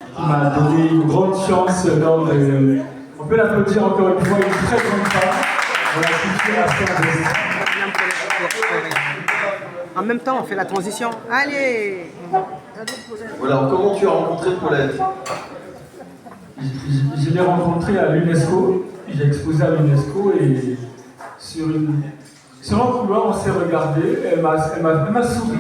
qui m'a donné une grande chance lors de... On peut l'applaudir encore une fois, une très grande femme dans la culture afro-américaine. En même temps, on fait la transition. Allez! Alors, comment tu as rencontré Paulette? Je l'ai rencontrée à l'UNESCO. J'ai exposé à l'UNESCO et sur un couloir, on s'est regardé. Elle m'a souri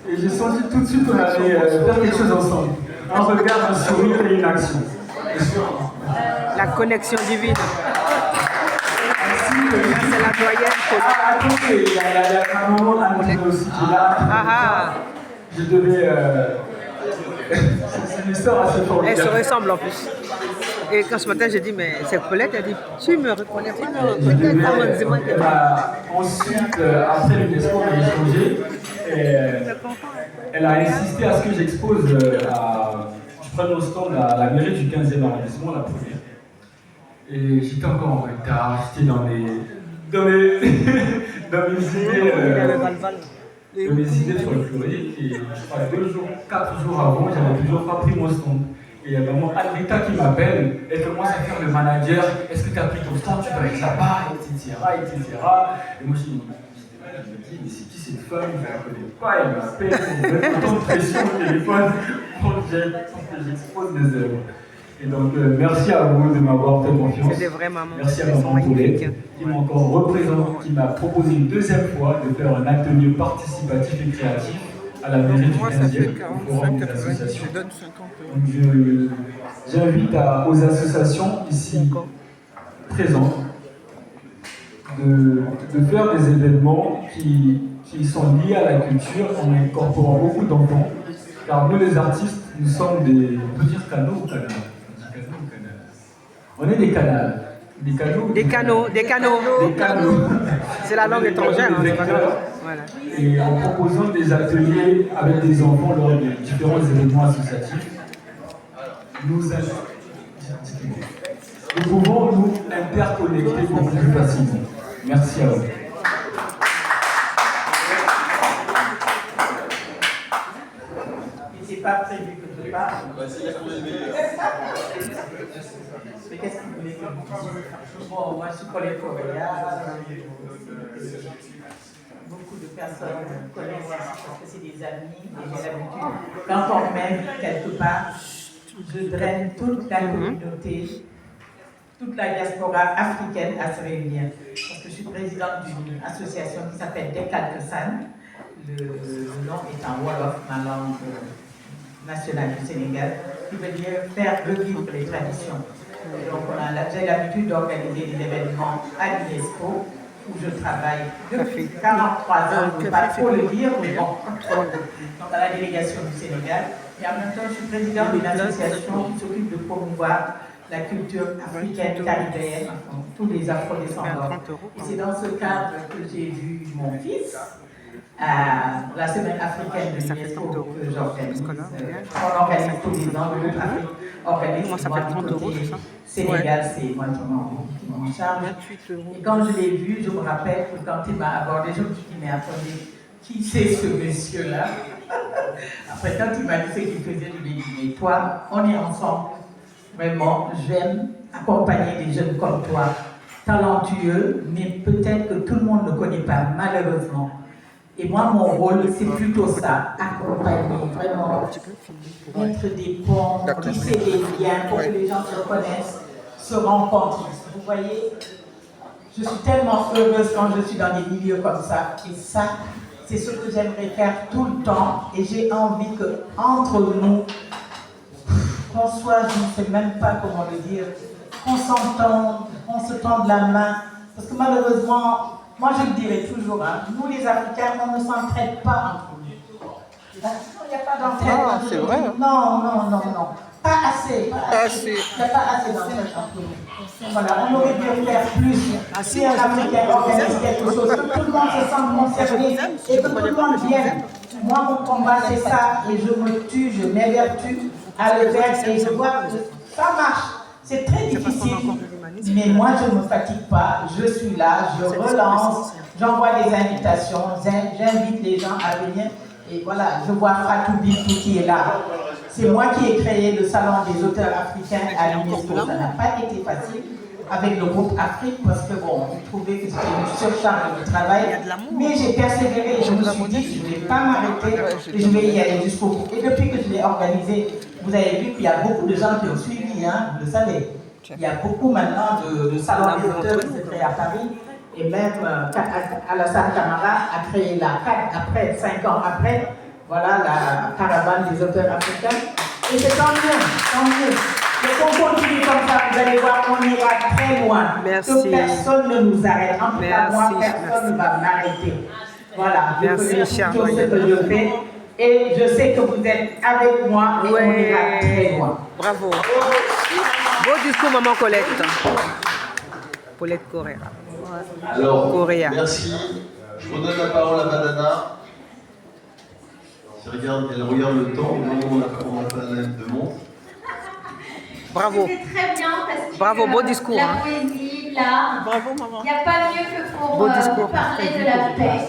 et j'ai senti tout de suite qu'on allait faire quelque chose ensemble. Un regard, un sourire et une action. La connexion divine. Ainsi que C'est la doyenne. à côté, il y a un moment André aussi qui est là. Je devais. C'est une histoire assez formidable. Elle se ressemble en plus. Et quand ce matin j'ai dit, mais c'est Paulette, elle dit, tu me reconnais pas, Elle m'a ensuite, après l'UNESCO, on a échangé. Elle a insisté à ce que j'expose je prenne mon stand à la mairie du 15e arrondissement, la première. Et j'étais encore en retard, j'étais dans mes idées folkloriques. Et je crois 4 jours avant, j'avais toujours pas pris mon stand. Et il y a vraiment Alrita qui m'appelle, elle commence à faire le manager, est-ce que tu as pris ton stand, tu vas être là-bas, etc. Et moi je me dis, mais c'est qui cette femme, je ne la connais pas, elle m'appelle, elle me met autant de pression au téléphone pour que j'expose mes œuvres. Et donc merci à vous de m'avoir fait confiance. Merci à maman Paulette qui m'a proposé une deuxième fois de faire un atelier participatif et créatif à la mairie du 15e, au forum des associations. Donc j'invite aux associations ici présentes de faire des événements qui sont liés à la culture en incorporant beaucoup d'enfants. Car nous les artistes, nous sommes des... On peut dire canaux ou canaux? On est des canaux. Des canaux. C'est la langue étrangère. Voilà. Et en proposant des ateliers avec des enfants lors de différents événements associatifs, nous pouvons nous interconnecter beaucoup plus facilement. Merci à vous. C'est pas prévu que je parle. Mais qu'est-ce que vous voulez que je vous dise? Bon, moi je suis Paulette Correa. Beaucoup de personnes me connaissent parce que c'est des amis et j'ai l'habitude. Quand on m'aime quelque part, je draine toute la communauté, toute la diaspora africaine à se réunir. Parce que je suis présidente d'une association qui s'appelle Dekalkesan. Le nom est en Wolof, ma langue nationale du Sénégal, qui veut dire faire revivre les traditions. Donc j'ai l'habitude d'organiser des événements à l'UNESCO où je travaille depuis 43 ans, je ne peux pas trop le dire, mais bon, donc à la délégation du Sénégal. Et en même temps, je suis présidente d'une association qui s'occupe de promouvoir la culture africaine, caribéenne, tous les afro-descendants. Et c'est dans ce cadre que j'ai vu mon fils à la semaine africaine de l'UNESCO que j'organise. On organise tous les ans, le groupe Afrique organise. Comment ça fait 30 € tout ça? Sénégal, c'est moi qui m'en charge. Et quand je l'ai vu, je me rappelle que quand il m'a abordé, je me suis dit, mais attendez, qui c'est ce monsieur-là? Après, quand il m'a dit ce qu'il faisait, je lui ai dit, mais toi, on est ensemble. Vraiment, j'aime accompagner des jeunes comme toi, talentueux, mais peut-être que tout le monde ne connaît pas, malheureusement. Et moi, mon rôle, c'est plutôt ça, accompagner, vraiment, mettre des ponts, tisser des liens pour que les gens se reconnaissent, se rencontrent. Vous voyez, je suis tellement heureuse quand je suis dans des milieux comme ça. Et ça, c'est ce que j'aimerais faire tout le temps. Et j'ai envie qu'entre nous, qu'on soit, je ne sais même pas comment le dire, qu'on s'entende, qu'on se tende la main. Parce que malheureusement, moi je le dirais toujours, hein, nous les Africains, on ne s'entraide pas entre nous. Il n'y a pas d'entraide. Ah, c'est vrai. Non. Pas assez. Il n'y a pas assez d'entraide entre nous. Voilà, on aurait dû faire plus. Si un Africain organise quelque chose, que tout le monde se sente concerné et que tout le monde vienne. Moi, mon combat, c'est ça. Et je me tue, je m'évertue à le faire et je vois que ça marche. C'est très difficile, mais moi je ne me fatigue pas, je suis là, je relance, j'envoie des invitations, j'invite les gens à venir Et voilà, je vois Fatou Bintou qui est là. C'est moi qui ai créé le salon des auteurs africains à l'UNESCO. Ça n'a pas été facile avec le groupe Afrique parce que bon, je trouvais que c'était une surcharge de travail. Mais j'ai persévéré et je me suis dit, je ne vais pas m'arrêter et je vais y aller jusqu'au bout. Et depuis que je l'ai organisé, vous avez vu qu'il y a beaucoup de gens qui ont suivi, hein, vous le savez. Il y a beaucoup maintenant de salons des auteurs qui se créent à Paris. Et même Alassane Camara a créé la CAD après, 5 ans après, voilà la caravane des auteurs africains. Et c'est tant mieux, tant mieux. Et on continue comme ça, vous allez voir, on ira très loin. Merci. Que personne ne nous arrête. En tout cas, moi, Merci. personne ne va m'arrêter. Voilà, je Merci, connais cher tout ce que je fais. Et je sais que vous êtes avec moi et on ira très loin. Bravo. Beau discours, maman Colette. Paulette Correa. Alors, Correa. merci. Je redonne la parole à Madana. Elle regarde le temps, au moment où on n'a pas de montre. Bravo. C'était très bien parce que Bravo, beau discours, la hein. poésie, l'art, Bravo, maman. il n'y a pas mieux que pour Beau discours. parler de la paix.